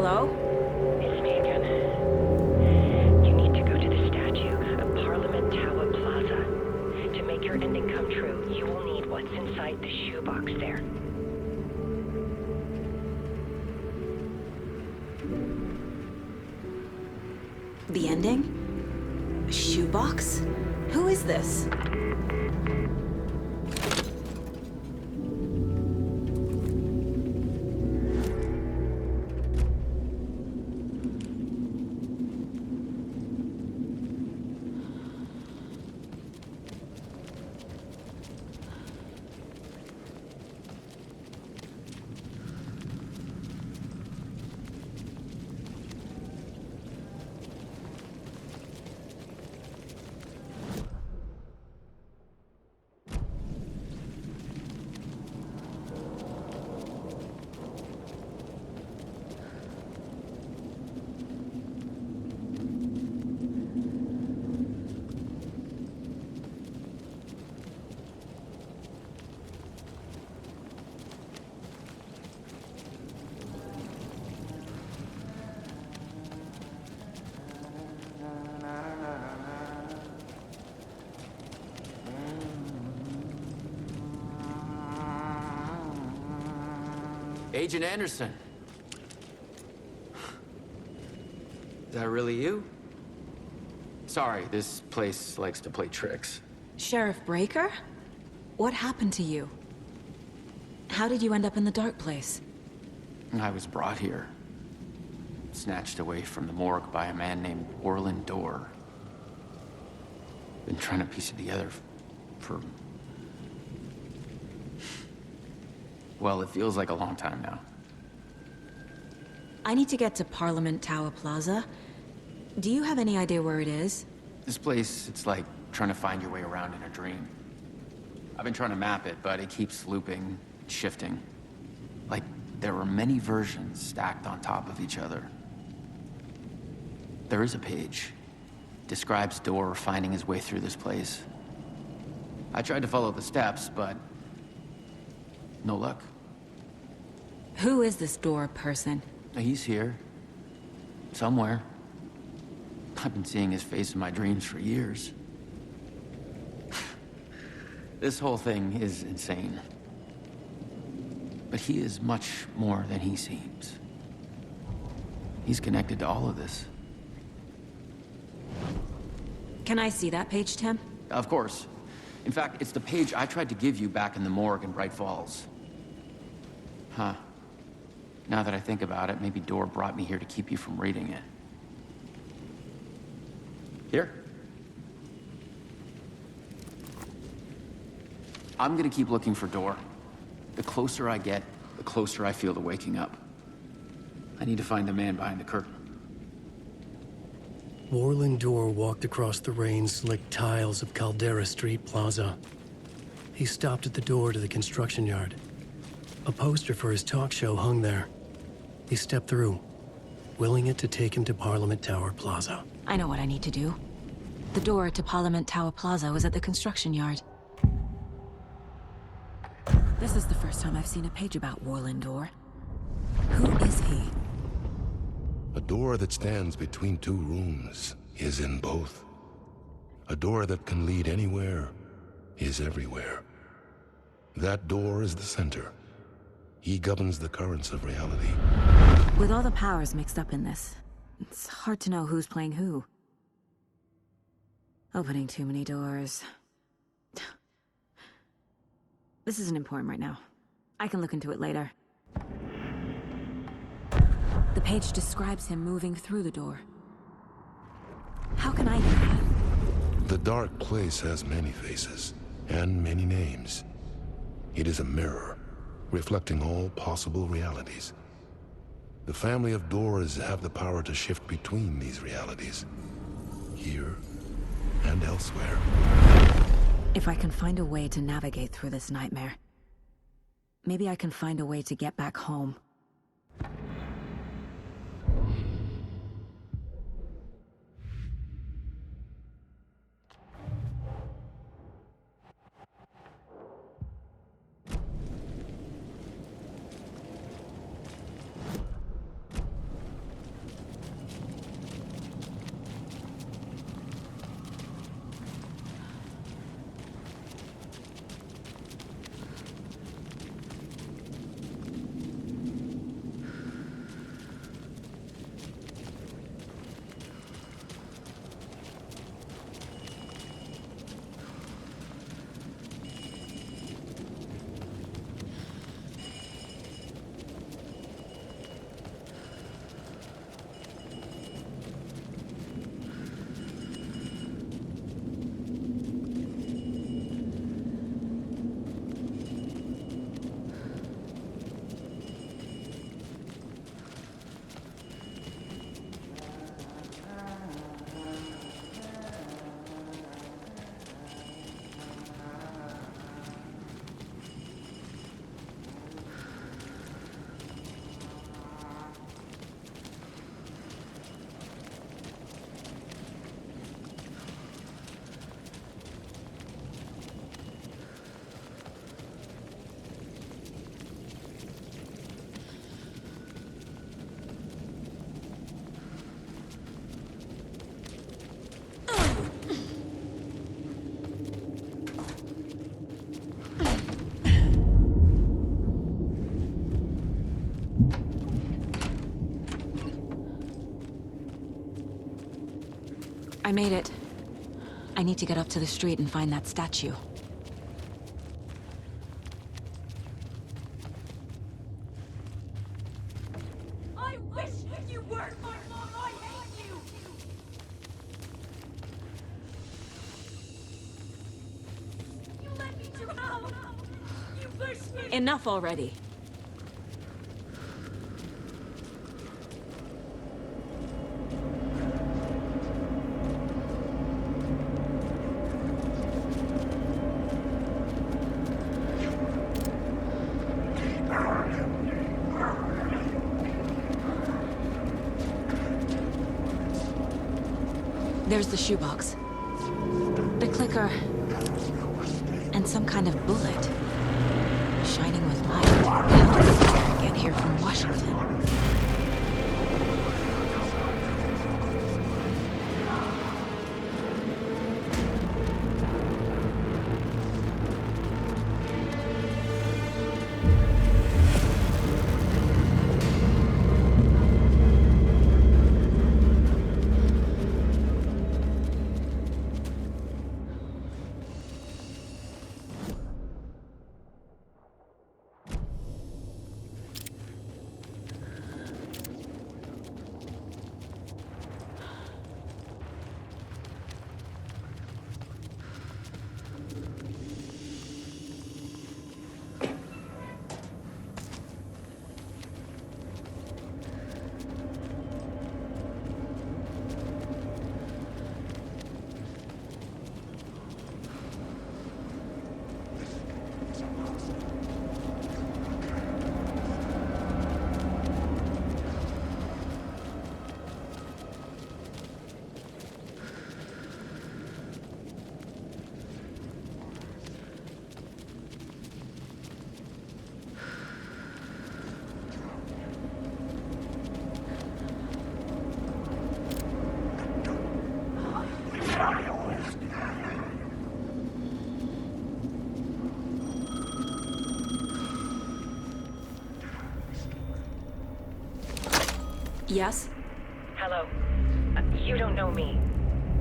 Hello? It's me again. You need to go to the statue of Parliament Tower Plaza. To make your ending come true, you will need what's inside the shoebox there. The ending? A shoebox? Who is this? Agent Anderson. Is that really you? Sorry, this place likes to play tricks. Sheriff Breaker? What happened to you? How did you end up in the dark place? I was brought here. Snatched away from the morgue by a man named Orland Dorr. Been trying to piece it together for... Well, it feels like a long time now. I need to get to Parliament Tower Plaza. Do you have any idea where it is? This place, it's like trying to find your way around in a dream. I've been trying to map it, but it keeps looping, shifting. Like there are many versions stacked on top of each other. There is a page. Describes Dorr finding his way through this place. I tried to follow the steps, but no luck. Who is this Dorr person? He's here. Somewhere. I've been seeing his face in my dreams for years. This whole thing is insane. But he is much more than he seems. He's connected to all of this. Can I see that page, Tim? Of course. In fact, it's the page I tried to give you back in the morgue in Bright Falls. Huh. Now that I think about it, maybe Dorr brought me here to keep you from reading it. Here. I'm gonna keep looking for Dorr. The closer I get, the closer I feel to waking up. I need to find the man behind the curtain. Orland Dorr walked across the rain-slicked tiles of Caldera Street Plaza. He stopped at the door to the construction yard. A poster for his talk show hung there. He stepped through, willing it to take him to Parliament Tower Plaza. I know what I need to do. The door to Parliament Tower Plaza was at the construction yard. This is the first time I've seen a page about Orland Dorr. Who is he? A door that stands between two rooms is in both. A door that can lead anywhere is everywhere. That door is the center. He governs the currents of reality. With all the powers mixed up in this, it's hard to know who's playing who. Opening too many doors. This isn't important right now. I can look into it later. The page describes him moving through the door. How can I do that? The dark place has many faces and many names. It is a mirror, reflecting all possible realities. The family of Dorrs have the power to shift between these realities, here and elsewhere. If I can find a way to navigate through this nightmare, maybe I can find a way to get back home. I made it. I need to get up to the street and find that statue. I wish you weren't my mom! I hate you! You let me drown! You pushed me! Enough already. There's the shoebox. The clicker. And some kind of bullet. Shining with light. How did this get here from Washington? Yes? Hello. You don't know me,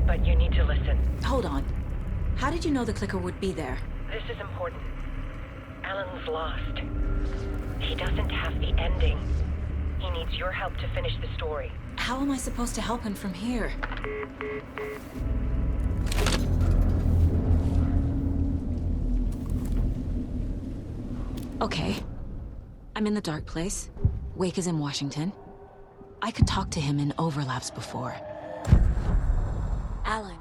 but you need to listen. Hold on. How did you know the clicker would be there? This is important. Alan's lost. He doesn't have the ending. He needs your help to finish the story. How am I supposed to help him from here? Okay. I'm in the dark place. Wake is in Washington. I could talk to him in overlaps before. Alan.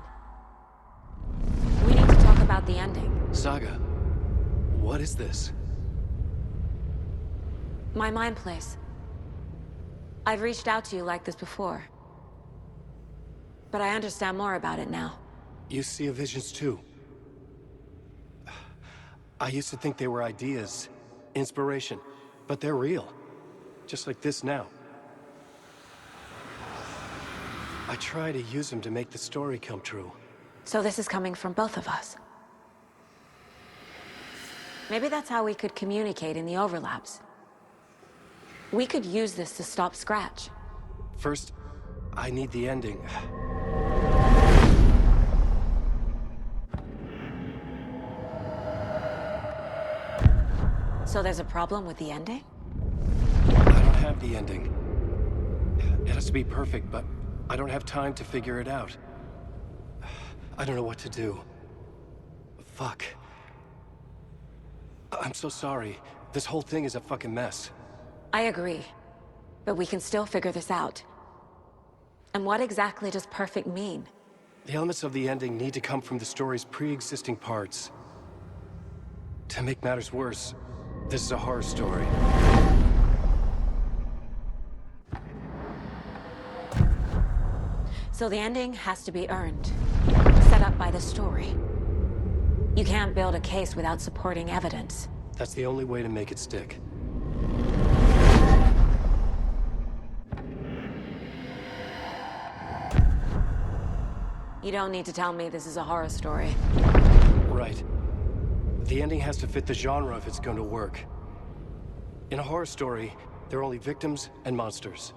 We need to talk about the ending. Saga, what is this? My mind place. I've reached out to you like this before. But I understand more about it now. You see visions too. I used to think they were ideas, inspiration, but they're real. Just like this now. I try to use them to make the story come true. So this is coming from both of us. Maybe that's how we could communicate in the overlaps. We could use this to stop Scratch. First, I need the ending. So there's a problem with the ending? I don't have the ending. It has to be perfect, but I don't have time to figure it out. I don't know what to do. Fuck. I'm so sorry. This whole thing is a fucking mess. I agree. But we can still figure this out. And what exactly does perfect mean? The elements of the ending need to come from the story's pre-existing parts. To make matters worse, this is a horror story. So the ending has to be earned. Set up by the story. You can't build a case without supporting evidence. That's the only way to make it stick. You don't need to tell me this is a horror story. Right. The ending has to fit the genre if it's going to work. In a horror story, there are only victims and monsters.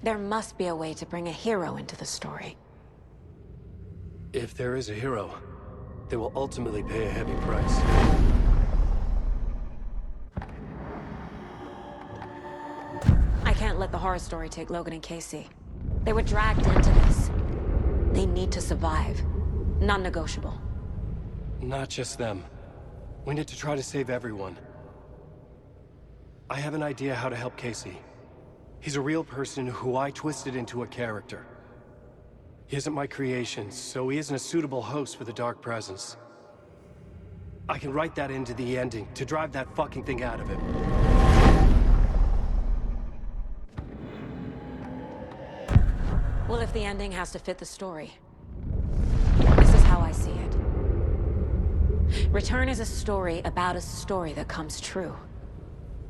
There must be a way to bring a hero into the story. If there is a hero, they will ultimately pay a heavy price. I can't let the horror story take Logan and Casey. They were dragged into this. They need to survive. Non-negotiable. Not just them. We need to try to save everyone. I have an idea how to help Casey. He's a real person who I twisted into a character. He isn't my creation, so he isn't a suitable host with a dark presence. I can write that into the ending to drive that fucking thing out of him. Well, if the ending has to fit the story, this is how I see it. Return is a story about a story that comes true.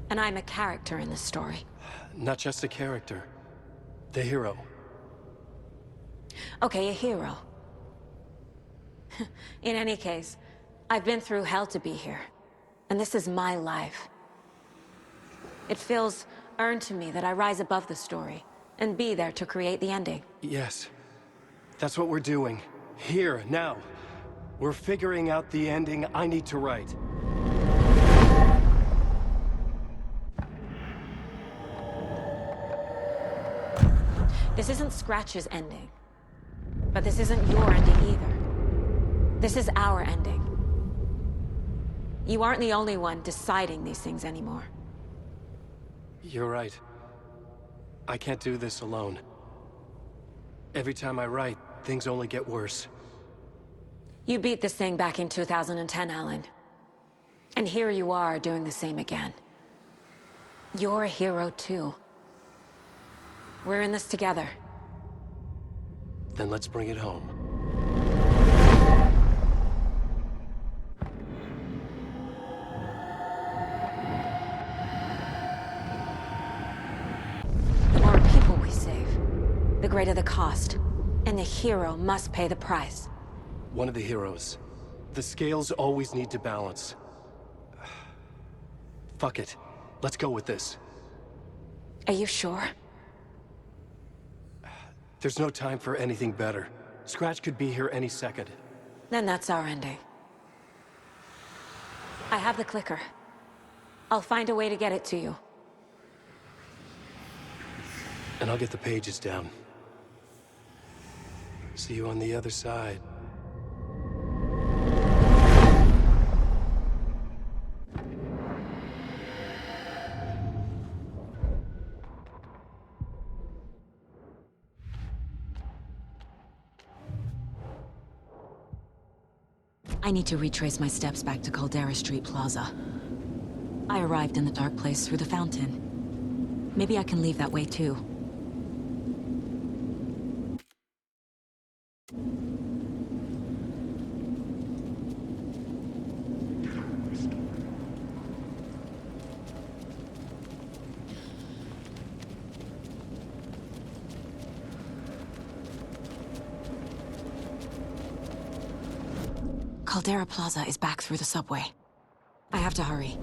And I'm a character in this story. Not just a character. The hero. Okay, a hero. In any case, I've been through hell to be here. And this is my life. It feels earned to me that I rise above the story and be there to create the ending. Yes. That's what we're doing. Here, now. We're figuring out the ending I need to write. This isn't Scratch's ending. But this isn't your ending either. This is our ending. You aren't the only one deciding these things anymore. You're right. I can't do this alone. Every time I write, things only get worse. You beat this thing back in 2010, Alan. And here you are doing the same again. You're a hero too. We're in this together. Then let's bring it home. The more people we save, the greater the cost. And the hero must pay the price. One of the heroes. The scales always need to balance. Fuck it. Let's go with this. Are you sure? There's no time for anything better. Scratch could be here any second. Then that's our ending. I have the clicker. I'll find a way to get it to you. And I'll get the pages down. See you on the other side. I need to retrace my steps back to Caldera Street Plaza. I arrived in the dark place through the fountain. Maybe I can leave that way too. Caldera Plaza is back through the subway. I have to hurry.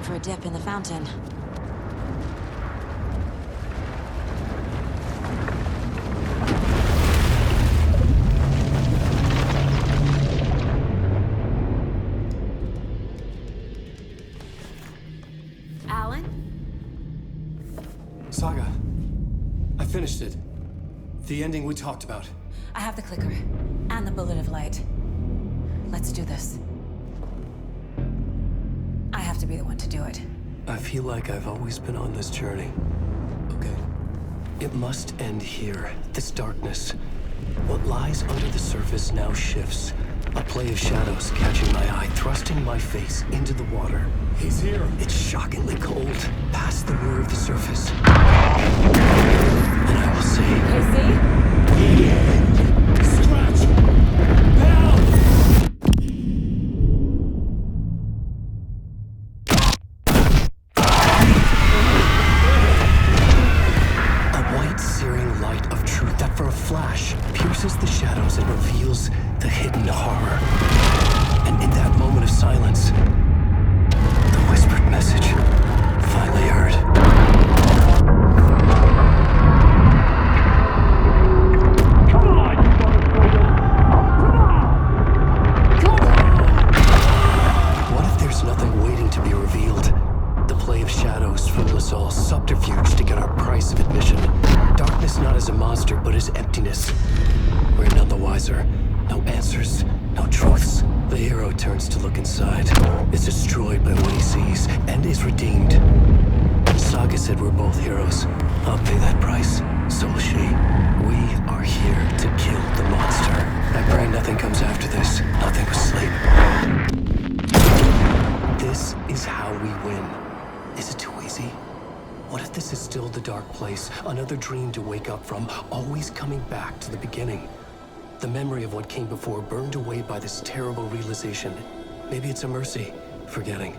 time for a dip in the fountain. Alan? Saga, I finished it. The ending we talked about. I have the clicker and the bullet of light. Let's do this. I have to be the one to do it. I feel like I've always been on this journey. Okay. It must end here, this darkness. What lies under the surface now shifts. A play of shadows catching my eye, thrusting my face into the water. He's here. It's shockingly cold, past the mirror of the surface. And I will say... Casey? Scratch! Bell! A white, searing light of truth that for a flash pierces the shadows and reveals the hidden horror. And in that moment of silence, the whispered message finally heard. Come on, you motherfucker! Come on! What if there's nothing waiting to be revealed? The play of shadows fool us all, subterfuge to get our price of admission. Darkness not as a monster, but as emptiness. We're none the wiser. No answers, no truths. The hero turns to look inside, is destroyed by what he sees, and is redeemed. Saga said we're both heroes. I'll pay that price. So will she. We are here to kill the monster. I pray nothing comes after this. Nothing but sleep. This is how we win. Is it too easy? What if this is still the dark place? Another dream to wake up from, always coming back to the beginning. The memory of what came before burned away by this terrible realization. Maybe it's a mercy, forgetting.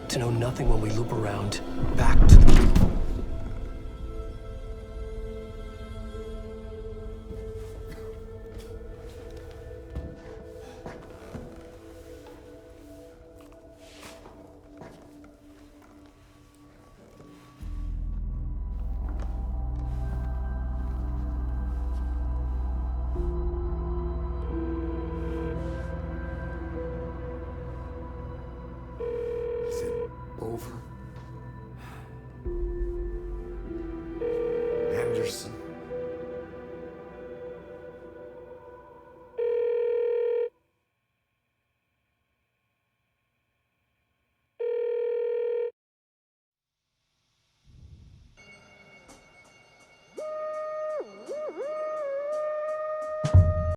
To know nothing when we loop around, back to the... Is it over? Anderson.